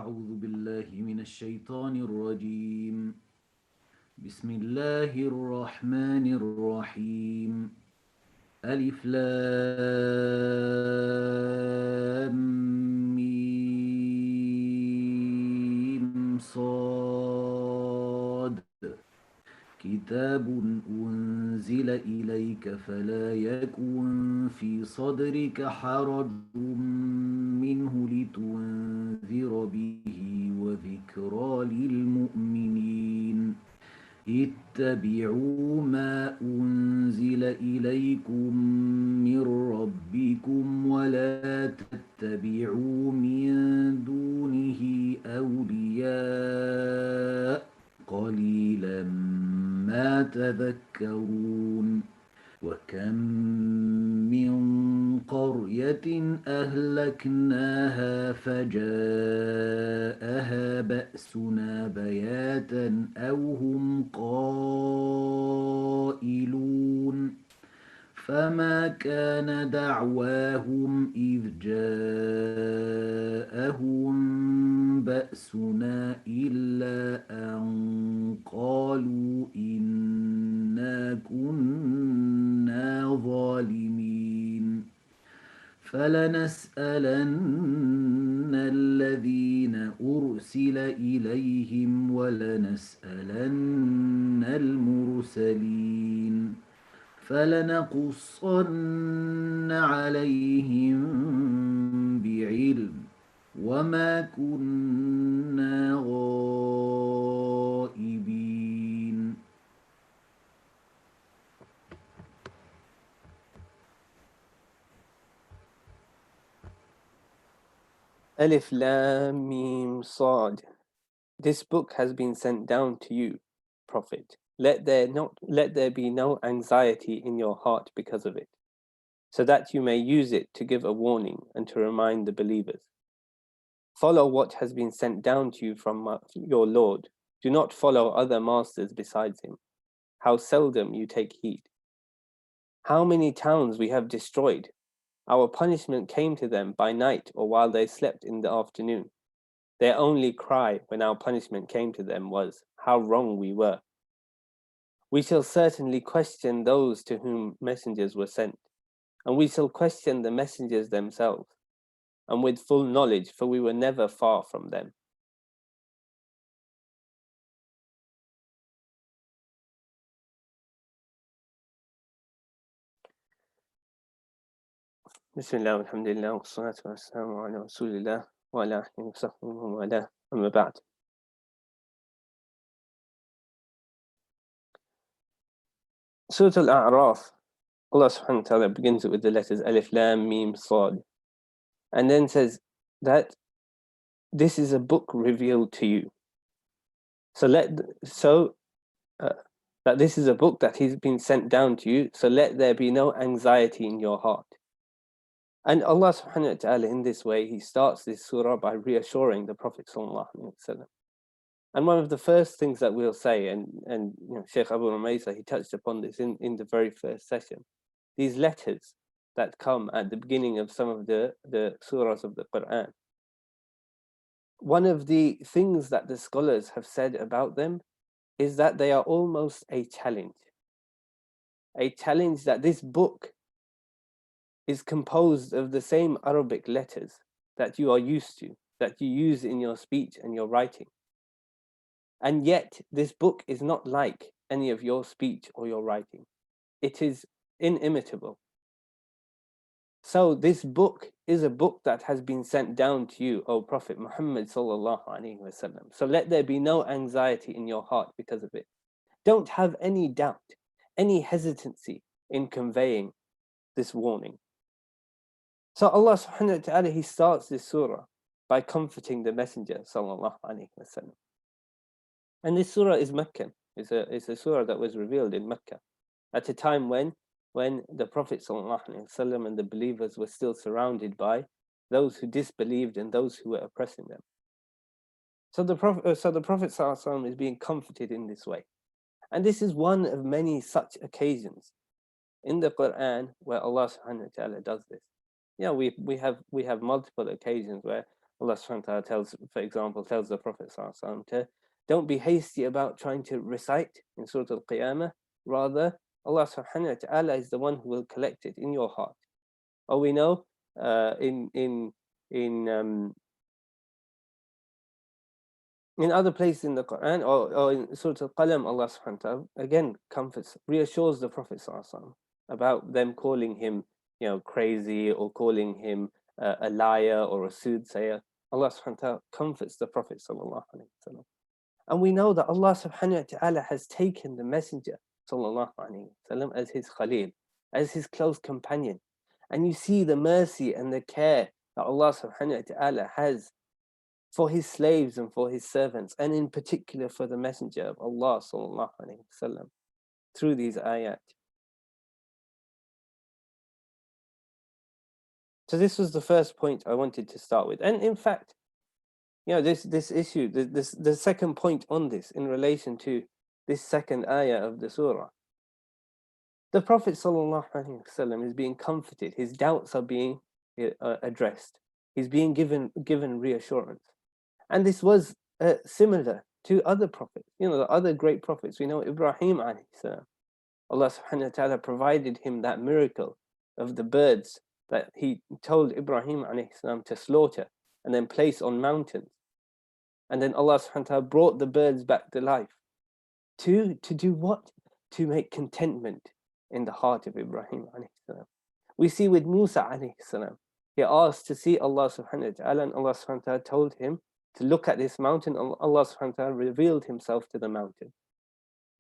أعوذ بالله من الشيطان الرجيم. بسم الله الرحمن الرحيم. ألف لام ميم صاد. كتاب أنزل إليك فلا يكن في صدرك حرج منه لتنذر به وذكرى للمؤمنين. اتبعوا ما أنزل إليكم من ربكم ولا تتبعوا من دونه أولياء قليلا ما تذكرون. وكم من قرية أهلكناها فجاءها بأسنا بياتا أو هم قائلون. فما كان دعواهم إذ جاءهم بأسنا إلا أن قالوا إنا كنا ظالمين. فلنسألن الذين أرسل إليهم ولنسألن المرسلين. فلنقصن عليهم بعلم وما كنا غائبين. Alif Lam Mim Sad. This book has been sent down to you, Prophet. Let there be no anxiety in your heart because of it, so that you may use it to give a warning and to remind the believers. Follow what has been sent down to you from your Lord. Do not follow other masters besides him. How seldom you take heed. How many towns we have destroyed. Our punishment came to them by night or while they slept in the afternoon. Their only cry when our punishment came to them was, how wrong we were. We shall certainly question those to whom messengers were sent, and we shall question the messengers themselves, and with full knowledge, for we were never far from them. Bismillah, alhamdulillah, wa salatu wa salamu ala rasulillah, wa ala ahlihi wa sahbihi wa ala, amma ba'd. Surah Al-A'raf, Allah subhanahu wa ta'ala begins it with the letters Alif, Lam, Mim, Sad, and then says that this is a book revealed to you. That this is a book that has been sent down to you, so let there be no anxiety in your heart. And Allah subhanahu wa ta'ala in this way, he starts this surah by reassuring the Prophet sallallahu alaihi wasallam. And one of the first things that we'll say, and you know, Sheikh Abu Umaisa, he touched upon this in the very first session, these letters that come at the beginning of some of the surahs of the Quran. One of the things that the scholars have said about them is that they are almost a challenge that this book is composed of the same Arabic letters that you are used to, that you use in your speech and your writing. And yet this book is not like any of your speech or your writing. It is inimitable. So this book is a book that has been sent down to you, O Prophet Muhammad sallallahu alaihi wasallam. So let there be no anxiety in your heart because of it. Don't have any doubt, any hesitancy in conveying this warning. So Allah subhanahu wa ta'ala, he starts this surah by comforting the Messenger sallallahu alaihi wasallam. And this surah is Meccan. It's a surah that was revealed in Mecca at a time when the Prophet ﷺ and the believers were still surrounded by those who disbelieved and those who were oppressing them. So the Prophet ﷺ is being comforted in this way. And this is one of many such occasions in the Quran where Allah subhanahu wa ta'ala does this. Yeah, we have multiple occasions where Allah subhanahu wa ta'ala tells, for example, tells the Prophet sallallahu alaihi wasallam to don't be hasty about trying to recite in Surah Al-Qiyamah. Rather, Allah subhanahu wa ta'ala is the one who will collect it in your heart. Oh, we know in other places in the Quran or in Surah Al-Qalam, Allah subhanahu wa ta'ala again comforts, reassures the Prophet sallallahu alaihi wasallam about them calling him, crazy, or calling him a liar or a soothsayer. Allah subhanahu wa ta'ala comforts the Prophet sallallahu alaihi wasallam. And we know that Allah subhanahu wa ta'ala has taken the Messenger sallallahu alaihi wasallam as his Khalil, as his close companion. And you see the mercy and the care that Allah subhanahu wa ta'ala has for his slaves and for his servants, and in particular for the Messenger of Allah sallallahu alaihi wasallam through these ayat. So this was the first point I wanted to start with. And in fact, this issue, the second point on this in relation to this second ayah of the surah, the Prophet sallallahu alaihi wasallam is being comforted. His doubts are being addressed. He's being given reassurance. And this was similar to other prophets, the other great prophets. We know Ibrahim alayhi salam. Allah subhanahu wa ta'ala provided him that miracle of the birds that he told Ibrahim alayhi salam to slaughter and then place on mountains. And then Allah subhanahu wa ta'ala brought the birds back to life. To do what? To make contentment in the heart of Ibrahim alayhi salam. We see with Musa alayhi salam, he asked to see Allah subhanahu wa ta'ala, and Allah subhanahu wa ta'ala told him to look at this mountain. Allah subhanahu wa ta'ala revealed himself to the mountain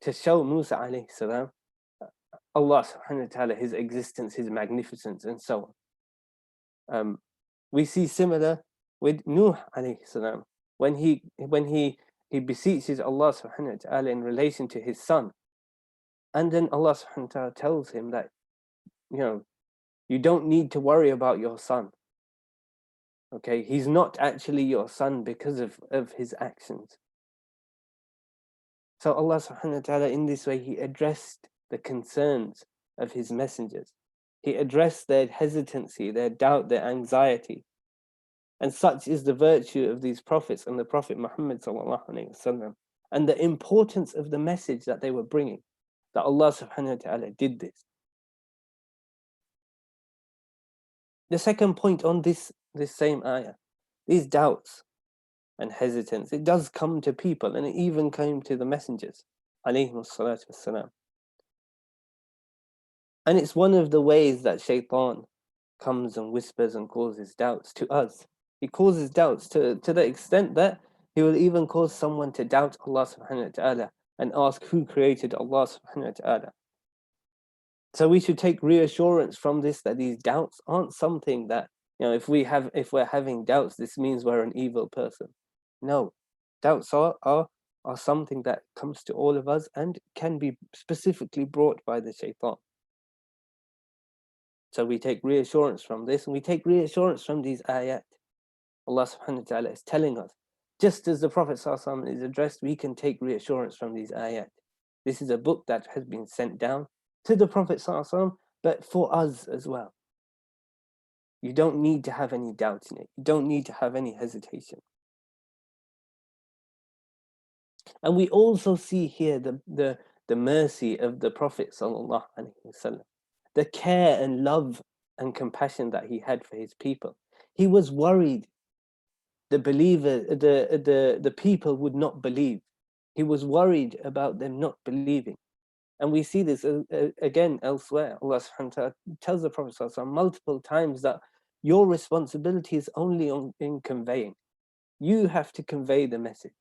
to show Musa alayhi salam Allah subhanahu wa ta'ala, his existence, his magnificence, and so on. We see similar with Nuh alayhi salam when he beseeches Allah subhanahu wa ta'ala in relation to his son, and then Allah subhanahu wa ta'ala tells him that you don't need to worry about your son. Okay, he's not actually your son because of his actions. So Allah subhanahu wa ta'ala, in this way, he addressed the concerns of his messengers. He addressed their hesitancy, their doubt, their anxiety. And such is the virtue of these prophets and the Prophet Muhammad sallallahu alaihi wasallam, and the importance of the message that they were bringing, that Allah subhanahu wa ta'ala did this. The second point on this same ayah, these doubts and hesitance, it does come to people, and it even came to the messengers alayhimus salatu wassalam. And it's one of the ways that shaitan comes and whispers and causes doubts to us. He causes doubts to the extent that he will even cause someone to doubt Allah subhanahu wa ta'ala and ask who created Allah subhanahu wa ta'ala. So we should take reassurance from this, that these doubts aren't something that, if we're having doubts, this means we're an evil person. No, doubts are something that comes to all of us and can be specifically brought by the shaitan. So we take reassurance from this, and we take reassurance from these ayat. Allah subhanahu wa ta'ala is telling us, just as the Prophet sallallahu alaihi wasallam is addressed, we can take reassurance from these ayat. This is a book that has been sent down to the Prophet sallallahu alaihi wasallam, but for us as well. You don't need to have any doubt in it. You don't need to have any hesitation. And we also see here the mercy of the Prophet sallallahu alaihi wasallam, the care and love and compassion that he had for his people. He was worried the people would not believe. He was worried about them not believing. And we see this again elsewhere. Allah subhanahu wa ta'ala tells the Prophet sallallahu alaihi wasallam multiple times that your responsibility is only in conveying. You have to convey the message.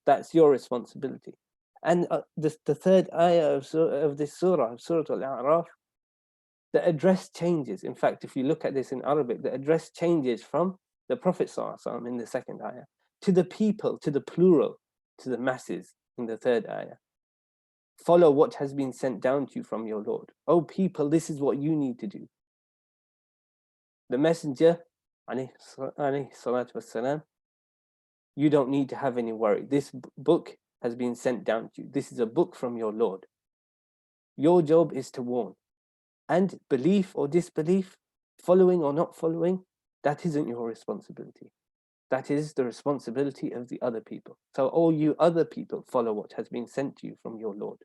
That's your responsibility. And the third ayah of this surah, Surah Al-A'raf, the address changes. In fact, if you look at this in Arabic, the address changes from the Prophet ﷺ in the second ayah to the people, to the plural, to the masses in the third ayah. Follow what has been sent down to you from your Lord. Oh people, this is what you need to do. The Messenger, alayhi salatu wassalam, you don't need to have any worry. This book has been sent down to you. This is a book from your Lord. Your job is to warn. And belief or disbelief, following or not following, that isn't your responsibility. That is the responsibility of the other people. So all you other people, follow what has been sent to you from your Lord.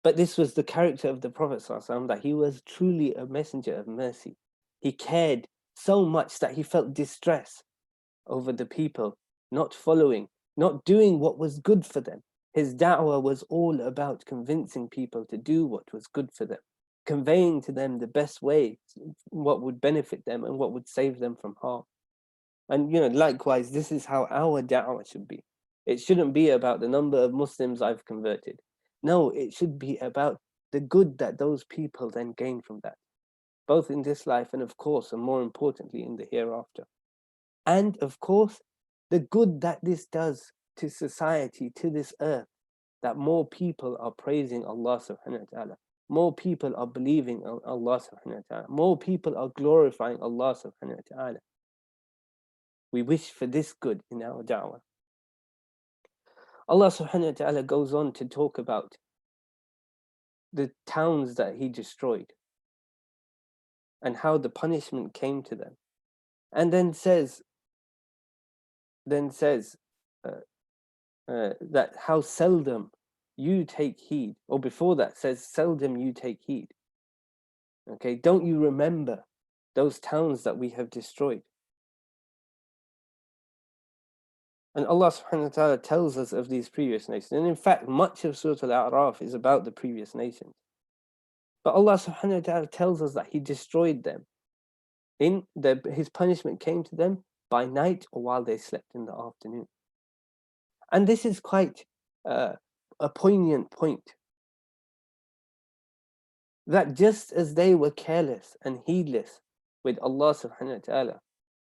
But this was the character of the Prophet ﷺ, that he was truly a messenger of mercy. He cared so much that he felt distress over the people not following, not doing what was good for them. His da'wah was all about convincing people to do what was good for them, conveying to them the best way, what would benefit them and what would save them from harm. And likewise, this is how our da'wah should be. It shouldn't be about the number of Muslims I've converted. No, it should be about the good that those people then gain from that, both in this life and of course, and more importantly, in the hereafter. And of course, the good that this does to society, to this earth, that more people are praising Allah subhanahu wa ta'ala, more people are believing in Allah subhanahu wa ta'ala, more people are glorifying Allah subhanahu wa ta'ala. We wish for this good in our da'wah. Allah subhanahu wa ta'ala goes on to talk about the towns that he destroyed and how the punishment came to them. And then says that how seldom you take heed, or before that says seldom you take heed. Okay, don't you remember those towns that we have destroyed? And Allah subhanahu wa ta'ala tells us of these previous nations. And in fact, much of Surah Al-A'raf is about the previous nations. But Allah subhanahu wa ta'ala tells us that he destroyed them. His punishment came to them by night or while they slept in the afternoon. And this is quite a poignant point. That just as they were careless and heedless with Allah subhanahu wa ta'ala,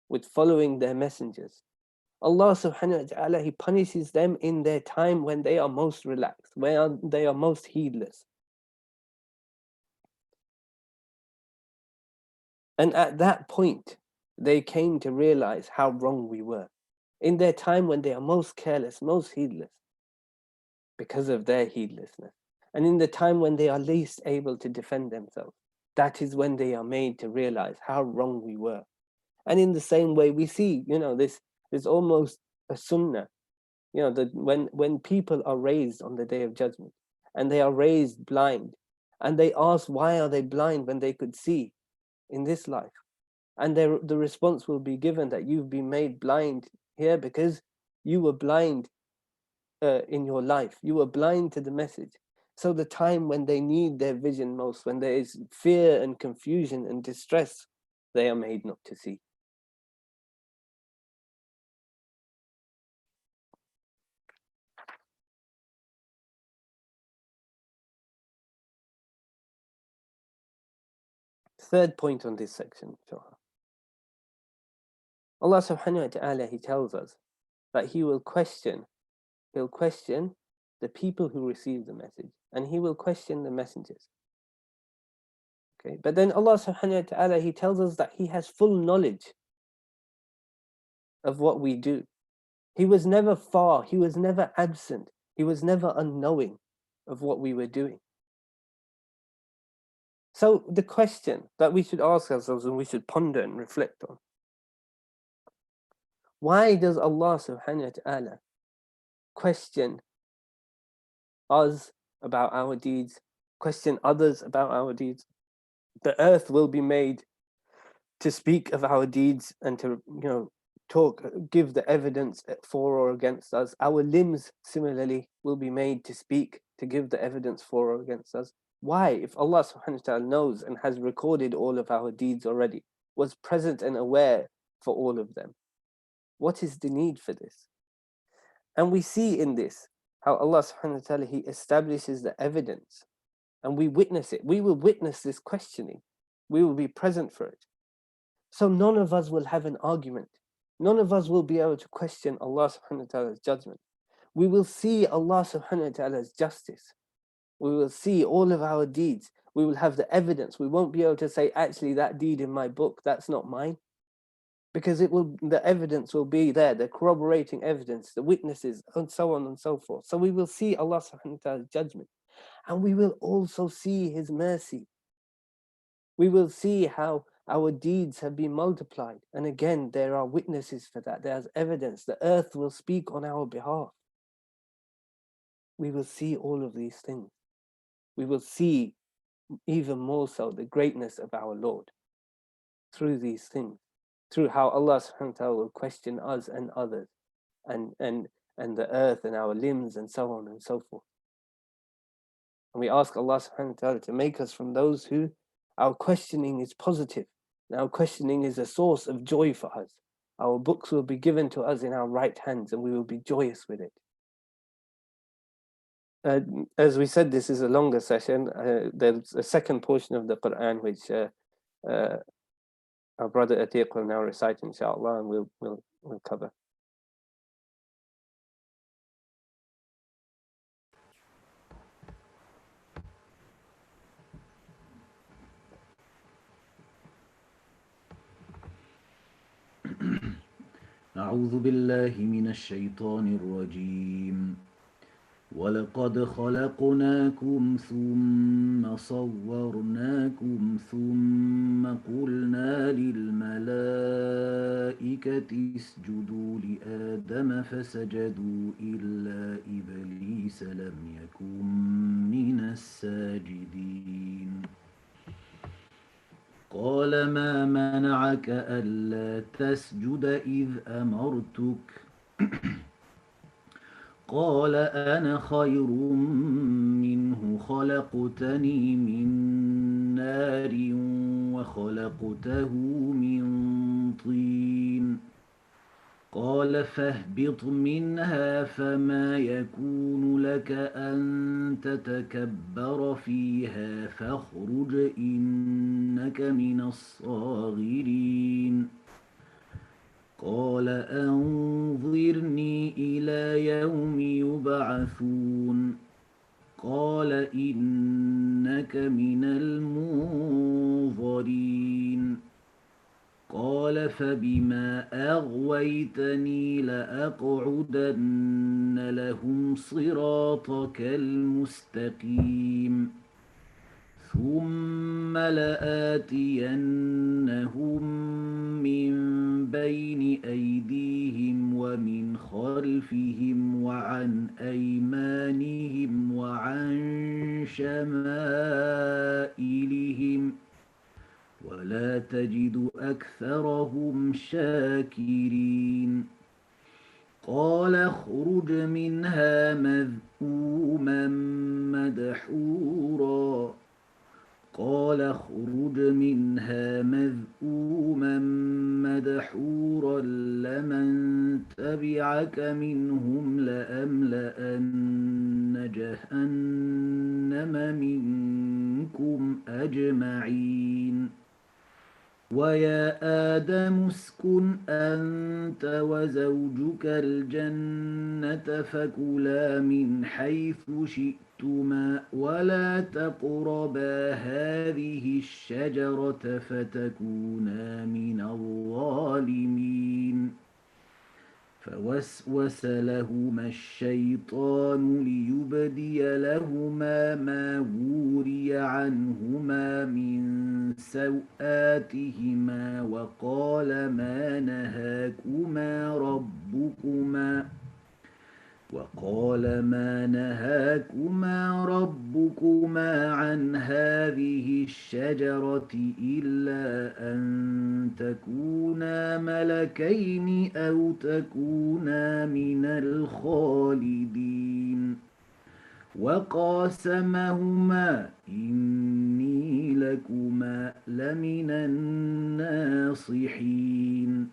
with following their messengers, Allah subhanahu wa ta'ala, he punishes them in their time when they are most relaxed, when they are most heedless. And at that point, they came to realize how wrong we were. In their time when they are most careless, most heedless, because of their heedlessness. And in the time when they are least able to defend themselves, that is when they are made to realize how wrong we were. And in the same way, we see, this is almost a sunnah, that when people are raised on the Day of Judgment and they are raised blind and they ask, why are they blind when they could see in this life? And the response will be given that you've been made blind here because you were blind in your life. You were blind to the message. So the time when they need their vision most, when there is fear and confusion and distress, they are made not to see. Third point on this section, Allah subhanahu wa ta'ala, he tells us that he'll question the people who receive the message, and he will question the messengers. Okay, but then Allah subhanahu wa ta'ala, he tells us that he has full knowledge of what we do. He was never far, he was never absent, he was never unknowing of what we were doing. So the question that we should ask ourselves and we should ponder and reflect on, why does Allah subhanahu wa ta'ala question us about our deeds, question others about our deeds? The earth will be made to speak of our deeds and to give the evidence for or against us. Our limbs similarly will be made to speak, to give the evidence for or against us. Why? If Allah subhanahu wa ta'ala knows and has recorded all of our deeds already, was present and aware for all of them, what is the need for this? And we see in this how Allah subhanahu wa ta'ala, he establishes the evidence and we witness it. We will witness this questioning. We will be present for it. So none of us will have an argument. None of us will be able to question Allah subhanahu wa ta'ala's judgment. We will see Allah subhanahu wa ta'ala's justice. We will see all of our deeds. We will have the evidence. We won't be able to say, actually, that deed in my book, that's not mine. Because the evidence will be there, the corroborating evidence, the witnesses, and so on and so forth. So we will see Allah subhanahu wa ta'ala's judgment. And we will also see his mercy. We will see how Our deeds have been multiplied. And again, there are witnesses for that. There's evidence. The earth will speak on our behalf. We will see all of these things. We will see even more so the greatness of our Lord through these things, through how Allah subhanahu wa ta'ala will question us and others, and the earth and our limbs and so on and so forth. And we ask Allah subhanahu wa ta'ala to make us from those who our questioning is positive. And our questioning is a source of joy for us. Our books will be given to us in our right hands and we will be joyous with it. As we said, this is a longer session. There's a second portion of the Quran which our brother Atiq will now recite, inshallah, and we'll cover. أعوذ بالله من الشيطان الرجيم ولقد خلقناكم ثم صورناكم ثم قلنا للملائكة اسجدوا لآدم فسجدوا إلا إبليس لم يكن من الساجدين قال ما منعك ألا تسجد إذ أمرتك قال أنا خير منه خلقتني من نار وخلقته من طين قال فاهبط منها فما يكون لك أن تتكبر فيها فاخرج إنك من الصاغرين قال أنظرني إلى يوم يبعثون قال إنك من المنظرين قال فبما أغويتني لأقعدن لهم صراطك المستقيم ثم لآتينهم من بين أيديهم ومن خلفهم وعن أيمانهم وعن شمائلهم ولا تجد أكثرهم شاكرين قال اخرج منها مذءوما مدحورا قال اخرج منها مذءوما مدحورا لمن تبعك منهم لأملأن جهنم منكم أجمعين ويا آدم اسكن أنت وزوجك الجنة فكلا من حيث شئتما ولا تقربا هذه الشجرة فتكونا من الظالمين فوسوس لهما الشيطان ليبدي لهما ما وري عنهما من سوآتهما وقال ما نهاكما ربكما عن هذه الشجرة إلا أن تكونا ملكين أو تكونا من الخالدين وقاسمهما إني لكما لمن الناصحين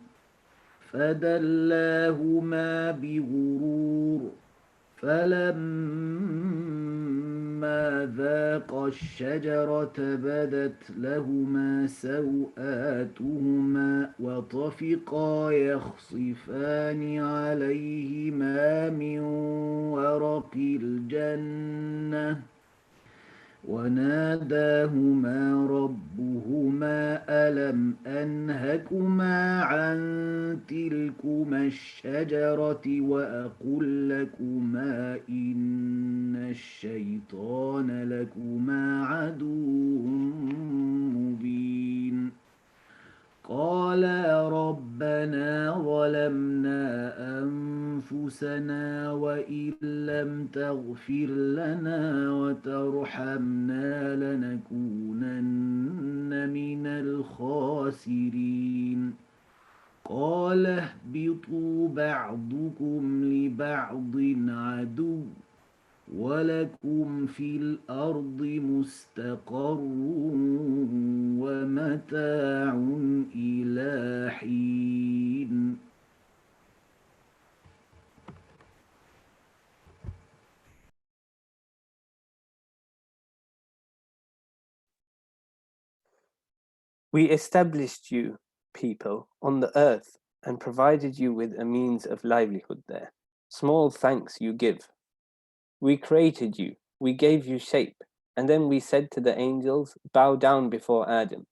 فدلاهما بغرور فلما ذاقا الشجرة بدت لهما سوآتهما وطفقا يخصفان عليهما من ورق الجنة وناداهما ربهما ألم أنهكما عن تلكما الشجرة وأقل لكما إن الشيطان لكما عدو مبين ربنا ظلمنا أنفسنا وإن لم تغفر لنا وترحمنا لنكونن من الخاسرين قال اهبطوا بعضكم لبعض عدو ولكم في الأرض مستقر ومتاع إلى حين We established you, people, on the earth and provided you with a means of livelihood there. Small thanks you give. We created you, we gave you shape, and then we said to the angels, bow down before Adam.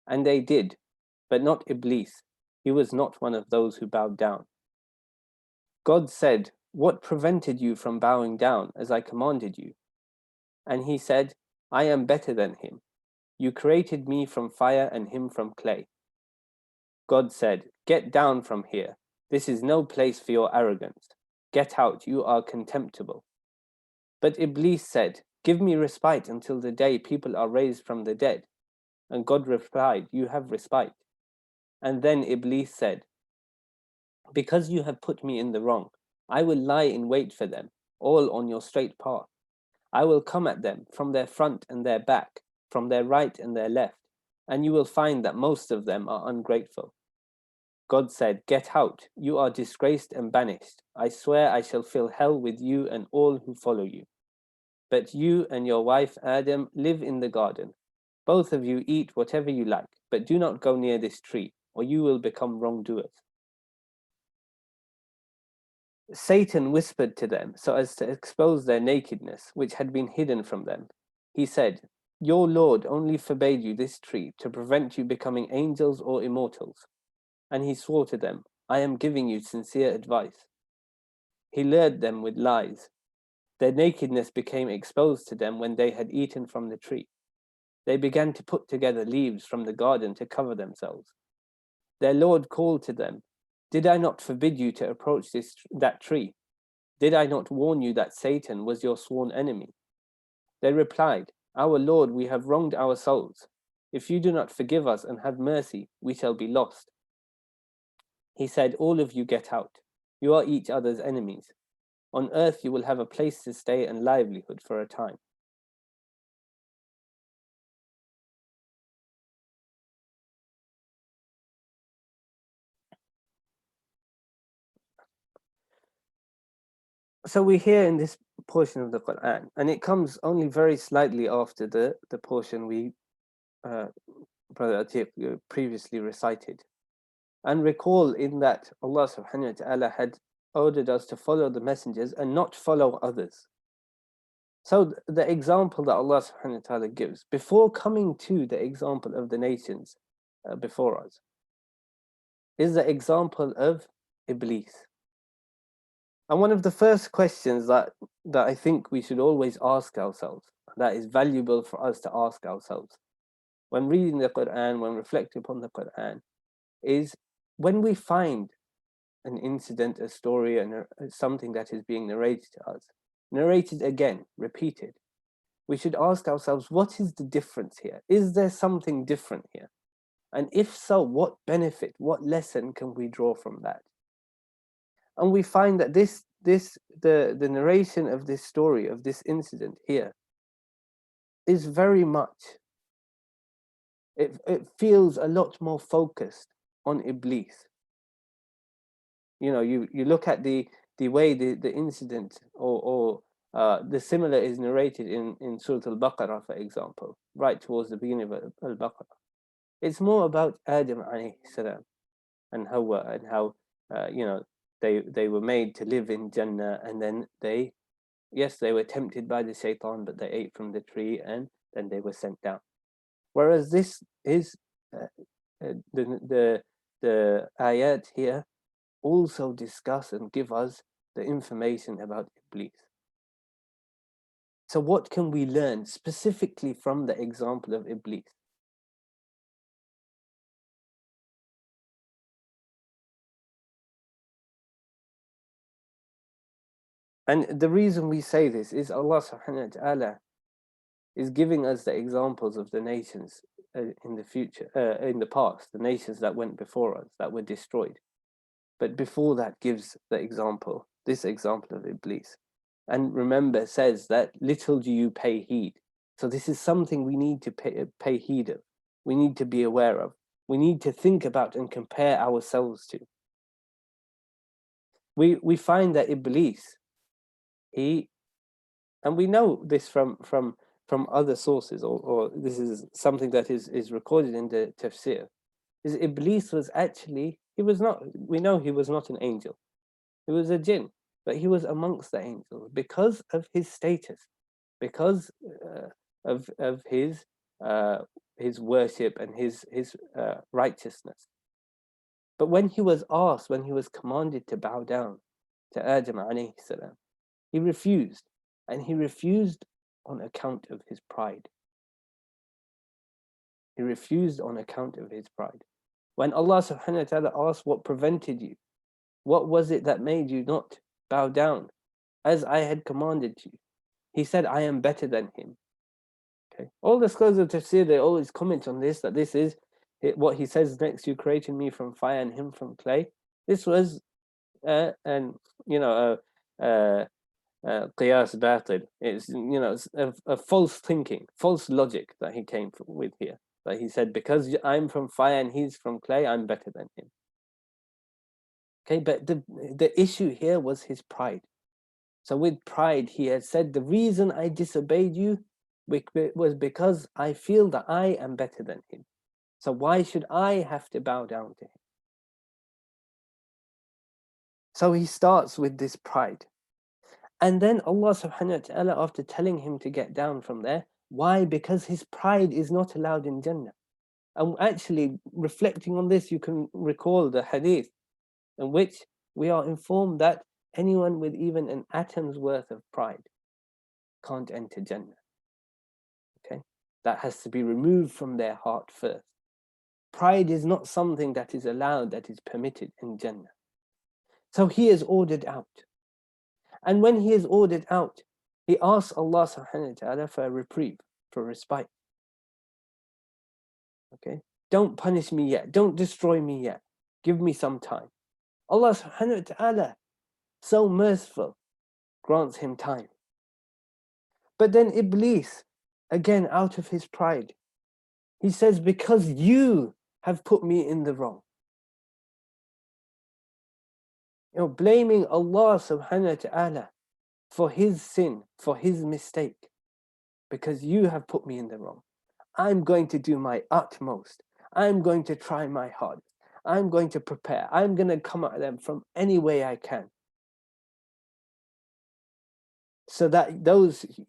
And they did, but not Iblis. He was not one of those who bowed down. God said, what prevented you from bowing down as I commanded you? And he said, I am better than him. You created me from fire and him from clay. God said, get down from here. This is no place for your arrogance. Get out, you are contemptible. But Iblis said, give me respite until the day people are raised from the dead. And God replied, you have respite. And then Iblis said, because you have put me in the wrong, I will lie in wait for them, all on your straight path. I will come at them from their front and their back, from their right and their left, and you will find that most of them are ungrateful. God said, get out, you are disgraced and banished. I swear I shall fill hell with you and all who follow you. But you and your wife Adam live in the garden. Both of you eat whatever you like, but do not go near this tree, or you will become wrongdoers. Satan whispered to them so as to expose their nakedness, which had been hidden from them. He said, your Lord only forbade you this tree to prevent you becoming angels or immortals. And he swore to them, I am giving you sincere advice. He lured them with lies. Their nakedness became exposed to them when they had eaten from the tree. They began to put together leaves from the garden to cover themselves. Their Lord called to them, did I not forbid you to approach that tree? Did I not warn you that Satan was your sworn enemy? They replied, our Lord, we have wronged our souls. If you do not forgive us and have mercy, we shall be lost. He said, all of you get out. You are each other's enemies. On earth you will have a place to stay and livelihood for a time. So we hear in this portion of the Quran, and it comes only very slightly after the portion we, Brother Atiq, previously recited. And recall in that Allah subhanahu wa ta'ala had ordered us to follow the messengers and not follow others. So the example that Allah subhanahu wa ta'ala gives, before coming to the example of the nations before us, is the example of Iblis. And one of the first questions that I think we should always ask ourselves, that is valuable for us to ask ourselves, when reading the Quran, when reflecting upon the Quran, is when we find an incident, a story, and something that is being narrated to us, narrated again, repeated, we should ask ourselves, what is the difference here? Is there something different here? And if so, what benefit, what lesson can we draw from that? And we find that the narration of this story, of this incident here, is very much, it feels a lot more focused on Iblis. You know, you look at the way the incident or the similar is narrated in Surah Al-Baqarah, for example, right towards the beginning of Al-Baqarah. It's more about Adam alayhi salam and Hawa, and how you know, they were made to live in Jannah, and then they were tempted by the shaitan, but they ate from the tree and then they were sent down. Whereas this is the ayat here also discuss and give us the information about Iblis. So what can we learn specifically from the example of Iblis? And the reason we say this is Allah subhanahu wa ta'ala is giving us the examples of the nations in the future, in the past, the nations that went before us, that were destroyed. But before that gives the example, this example of Iblis. And remember, says that little do you pay heed. So this is something we need to pay heed of. We need to be aware of. We need to think about and compare ourselves to. We find that Iblis, and we know this from other sources, or this is something that is recorded in the tafsir, is Iblis was actually, we know he was not an angel. He was a jinn, but he was amongst the angels because of his status, because of his worship and his righteousness. But when he was commanded to bow down to Adam alayhi salam, he refused, and he refused on account of his pride. He refused on account of his pride. When Allah subhanahu wa ta'ala asked, what prevented you? What was it that made you not bow down as I had commanded you? He said, I am better than him. Okay. All the scholars of tafsir, they always comment on this, that this is what he says next, you created me from fire and him from clay. This was qiyas batil. It's it's a false thinking, false logic that he came with here. That he said, because I'm from fire and he's from clay, I'm better than him. Okay, but the issue here was his pride. So with pride, he had said, the reason I disobeyed you was because I feel that I am better than him. So why should I have to bow down to him? So he starts with this pride. And then Allah subhanahu wa ta'ala, after telling him to get down from there, why? Because his pride is not allowed in Jannah. And actually, reflecting on this, you can recall the hadith in which we are informed that anyone with even an atom's worth of pride can't enter Jannah. Okay, that has to be removed from their heart first. Pride is not something that is allowed, that is permitted in Jannah. So he is ordered out. And when he is ordered out, he asks Allah subhanahu wa ta'ala for a reprieve, for respite. Okay, don't punish me yet, don't destroy me yet, give me some time. Allah subhanahu wa ta'ala, so merciful, grants him time. But then Iblis, again out of his pride, he says, because you have put me in the wrong. Blaming Allah subhanahu wa ta'ala for his sin, for his mistake, because you have put me in the wrong. I'm going to do my utmost. I'm going to try my hardest. I'm going to prepare. I'm going to come at them from any way I can, so that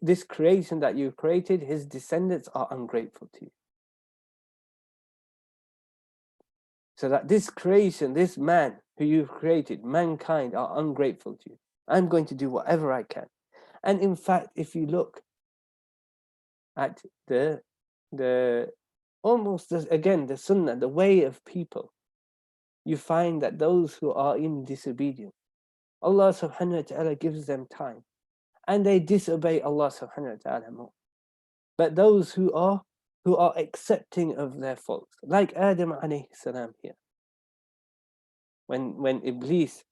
this creation that you created, his descendants, are ungrateful to you. So that this creation, this man who you've created, mankind, are ungrateful to you. I'm going to do whatever I can. And in fact, if you look at the sunnah, the way of people, you find that those who are in disobedience, Allah subhanahu wa ta'ala gives them time, and they disobey Allah subhanahu wa ta'ala more. But those who are accepting of their faults, like Adam alayhi salam here, when Iblis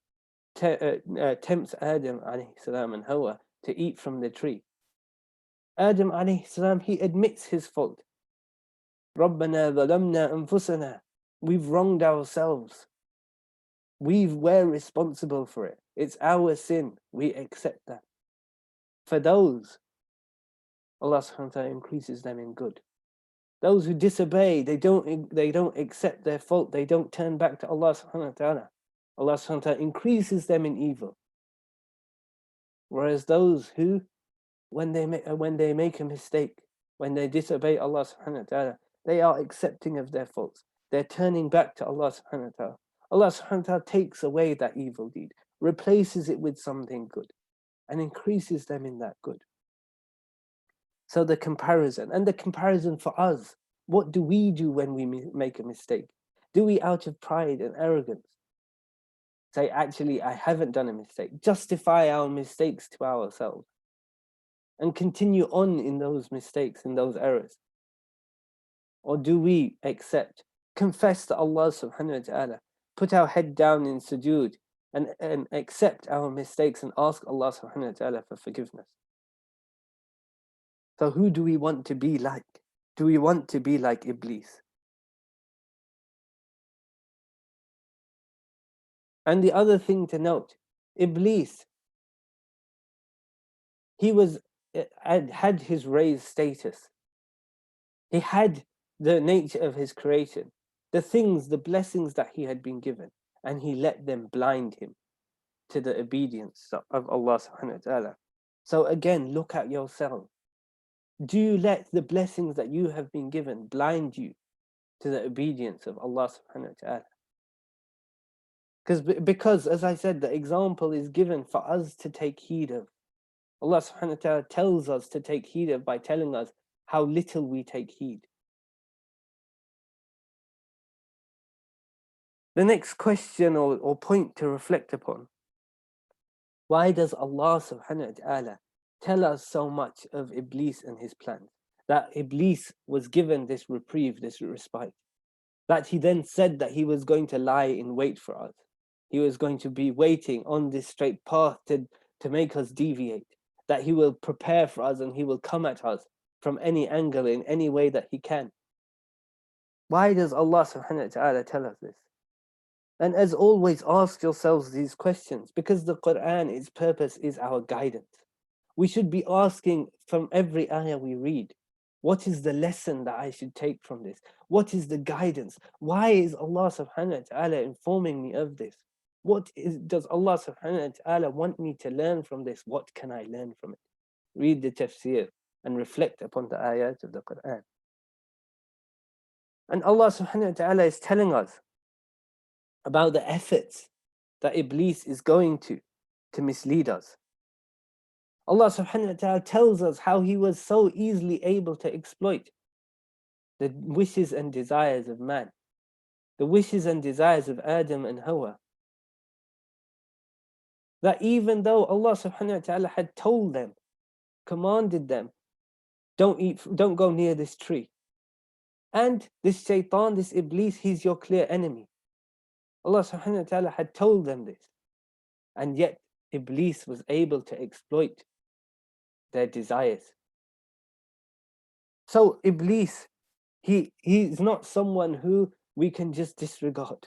tempts Adam alayhi salam and Hawa to eat from the tree, Adam alayhi salam, he admits his fault. رَبَّنَا ظَلَمْنَا أَنفُسَنَا, we've wronged ourselves. We're responsible for it. It's our sin. We accept that. For those, Allah subhanahu wa ta'ala increases them in good. Those who disobey, they don't accept their fault. They don't turn back to Allah subhanahu wa ta'ala. Allah subhanahu wa ta'ala increases them in evil. Whereas those who, when they make a mistake, when they disobey Allah subhanahu wa ta'ala, they are accepting of their faults. They're turning back to Allah subhanahu wa ta'ala. Allah subhanahu wa ta'ala takes away that evil deed, replaces it with something good, and increases them in that good. So the comparison for us, what do we do when we make a mistake? Do we, out of pride and arrogance, say, actually, I haven't done a mistake, justify our mistakes to ourselves, and continue on in those mistakes and those errors? Or do we accept, confess to Allah subhanahu wa ta'ala, put our head down in sujood, and accept our mistakes and ask Allah subhanahu wa ta'ala for forgiveness? So who do we want to be like? Do we want to be like Iblis? And the other thing to note, Iblis, he had his raised status. He had the nature of his creation, the things, the blessings that he had been given, and he let them blind him to the obedience of Allah subhanahu wa ta'ala. So again, look at yourself. Do you let the blessings that you have been given blind you to the obedience of Allah subhanahu wa ta'ala? Because, as I said, the example is given for us to take heed of. Allah subhanahu wa ta'ala tells us to take heed of by telling us how little we take heed. The next question or point to reflect upon: why does Allah subhanahu wa ta'ala tell us so much of Iblis and his plans? That Iblis was given this reprieve, this respite. That he then said that he was going to lie in wait for us. He was going to be waiting on this straight path to make us deviate. That he will prepare for us and he will come at us from any angle, in any way that he can. Why does Allah subhanahu wa ta'ala tell us this? And as always, ask yourselves these questions, because the Quran, its purpose is our guidance. We should be asking from every ayah we read, what is the lesson that I should take from this? What is the guidance? Why is Allah subhanahu wa ta'ala informing me of this? Does Allah subhanahu wa ta'ala want me to learn from this? What can I learn from it? Read the tafsir and reflect upon the ayat of the Quran. And Allah subhanahu wa ta'ala is telling us about the efforts that Iblis is going to mislead us. Allah subhanahu wa ta'ala tells us how he was so easily able to exploit the wishes and desires of man, the wishes and desires of Adam and Hawa. That even though Allah subhanahu wa ta'ala had told them, commanded them, don't go near this tree. And this shaitan, this Iblis, he's your clear enemy. Allah subhanahu wa ta'ala had told them this. And yet Iblis was able to exploit their desires. So Iblis, he's not someone who we can just disregard.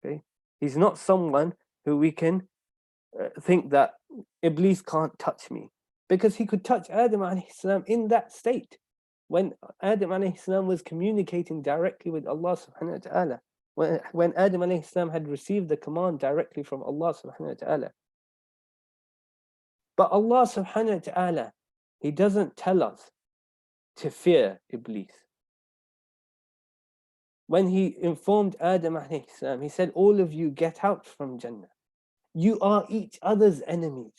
Okay? He's not someone who we can think that Iblis can't touch me, because he could touch Adam alayhi salam in that state, when Adam alayhi salam was communicating directly with Allah subhanahu wa ta'ala, when Adam alayhi salam had received the command directly from Allah subhanahu wa ta'ala. But Allah subhanahu wa ta'ala, he doesn't tell us to fear Iblis. When he informed Adam alayhi salam, he said, all of you get out from Jannah. You are each other's enemies.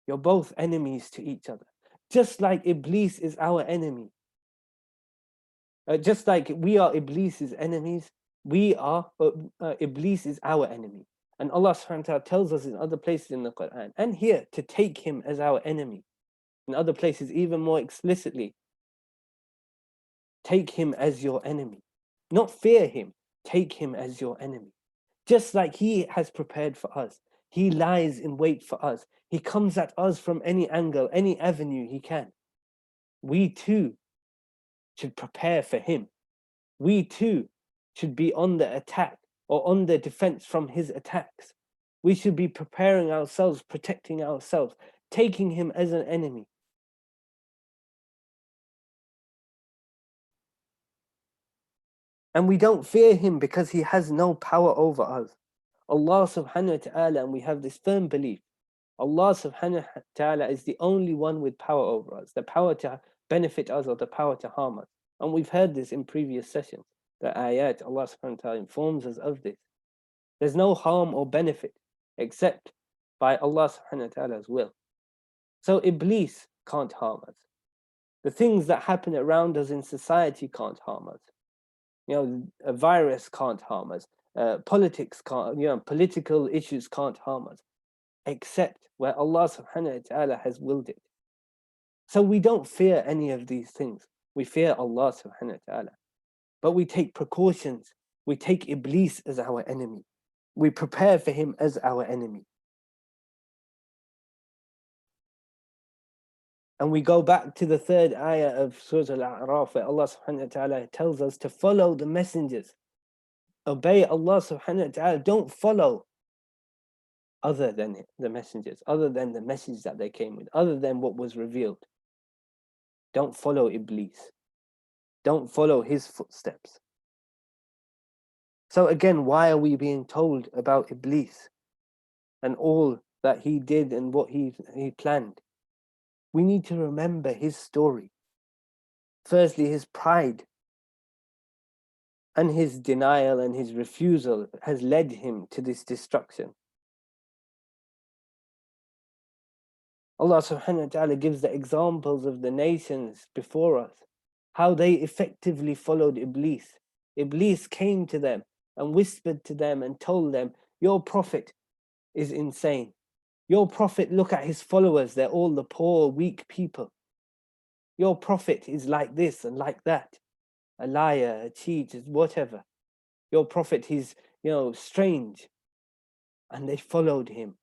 You're both enemies to each other. Just like Iblis is our enemy. Just like we are Iblis's enemies, Iblis is our enemy. And Allah subhanahu wa ta'ala tells us in other places in the Quran, and here, to take him as our enemy. In other places, even more explicitly, take him as your enemy. Not fear him, take him as your enemy. Just like he has prepared for us. He lies in wait for us. He comes at us from any angle, any avenue he can. We too should prepare for him. We too should be on the attack or on the defense from his attacks. We should be preparing ourselves, protecting ourselves, taking him as an enemy. And we don't fear him because he has no power over us. Allah subhanahu wa ta'ala, and we have this firm belief, Allah subhanahu wa ta'ala is the only one with power over us, the power to benefit us or the power to harm us. And we've heard this in previous sessions, the ayat, Allah subhanahu wa ta'ala informs us of this. There's no harm or benefit except by Allah subhanahu wa ta'ala's will. So Iblis can't harm us. The things that happen around us in society can't harm us. You know, a virus can't harm us. politics can't, political issues can't harm us, except where Allah subhanahu wa ta'ala has willed it. So we don't fear any of these things. We fear Allah subhanahu wa ta'ala. But we take precautions. We take Iblis as our enemy. We prepare for him as our enemy. And we go back to the third ayah of Surah Al-A'raf, where Allah subhanahu wa ta'ala tells us to follow the messengers. Obey Allah subhanahu wa ta'ala. Don't follow other than the messengers, other than the message that they came with, other than what was revealed. Don't follow Iblis. Don't follow his footsteps. So again, why are we being told about Iblis and all that he did and what he planned? We need to remember his story. Firstly, his pride and his denial and his refusal has led him to this destruction. Allah subhanahu wa ta'ala gives the examples of the nations before us, how they effectively followed Iblis. Iblis came to them and whispered to them and told them, your prophet is insane. Your prophet, look at his followers, they're all the poor, weak people. Your prophet is like this and like that, a liar, a cheat, whatever. Your prophet, he's, strange. And they followed him.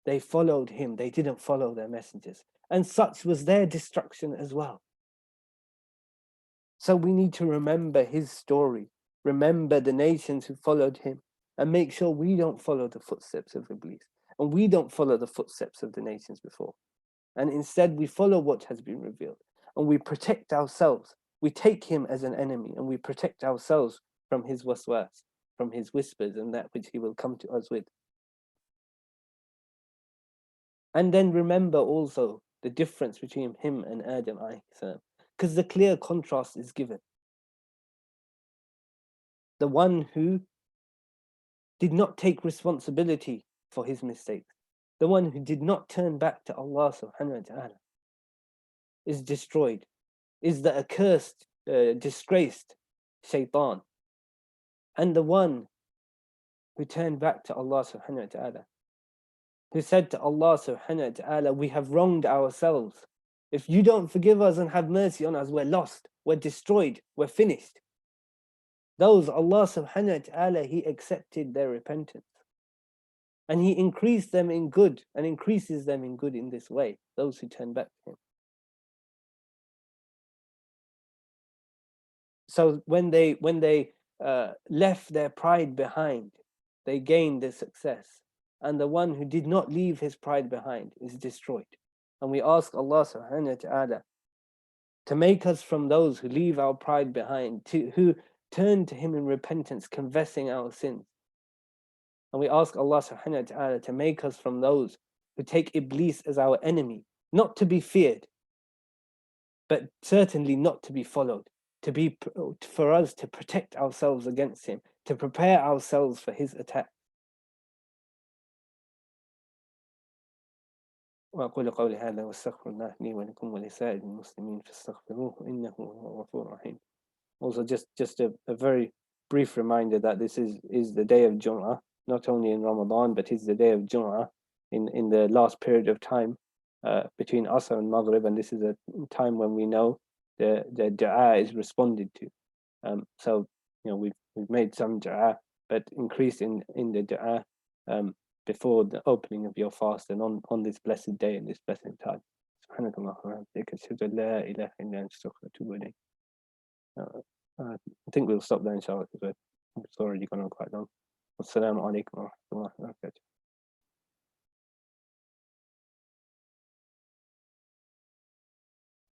They followed him. They didn't follow their messengers. And such was their destruction as well. So we need to remember his story, remember the nations who followed him, and make sure we don't follow the footsteps of Iblis, and we don't follow the footsteps of the nations before. And instead we follow what has been revealed, and we protect ourselves. We take him as an enemy, and we protect ourselves from his waswas, from his whispers, and that which he will come to us with. And then remember also the difference between him and Adam alayhi salam, because the clear contrast is given. The one who did not take responsibility for his mistakes, the one who did not turn back to Allah subhanahu wa ta'ala, is destroyed, is the accursed, disgraced shaitan. And the one who turned back to Allah subhanahu wa ta'ala, who said to Allah subhanahu wa ta'ala, we have wronged ourselves. If you don't forgive us and have mercy on us, we're lost, we're destroyed, we're finished. Those, Allah subhanahu wa ta'ala, he accepted their repentance. And he increased them in good and increases them in good in this way, those who turn back to him. So when they left their pride behind, they gained the success. And the one who did not leave his pride behind is destroyed. And we ask Allah subhanahu wa ta'ala to make us from those who leave our pride behind, who turn to him in repentance, confessing our sins. And we ask Allah subhanahu wa ta'ala to make us from those who take Iblis as our enemy, not to be feared, but certainly not to be followed, for us to protect ourselves against him, to prepare ourselves for his attack. وأقول قولي هذا واستغفر الله لي ولكم ولسائر المسلمين فاستغفروه إنه هو الغفور الرحيم. Also, just a very brief reminder that this is the day of Jum'ah, not only in Ramadan, but it's the day of Jum'ah in the last period of time between Asr and Maghrib, and this is a time when we know the dua is responded to. So we've made some dua, but increase in the dua before the opening of your fast and on this blessed day and this blessed time. سبحانك اللهم وبحمدك أشهد أن لا إله إلا أنت أستغفرك وأتوب إليك. I think we'll stop there inshallah because it's already gone on quite long. Wassalamu alaikum wa rahmatullahi wa barakatuh.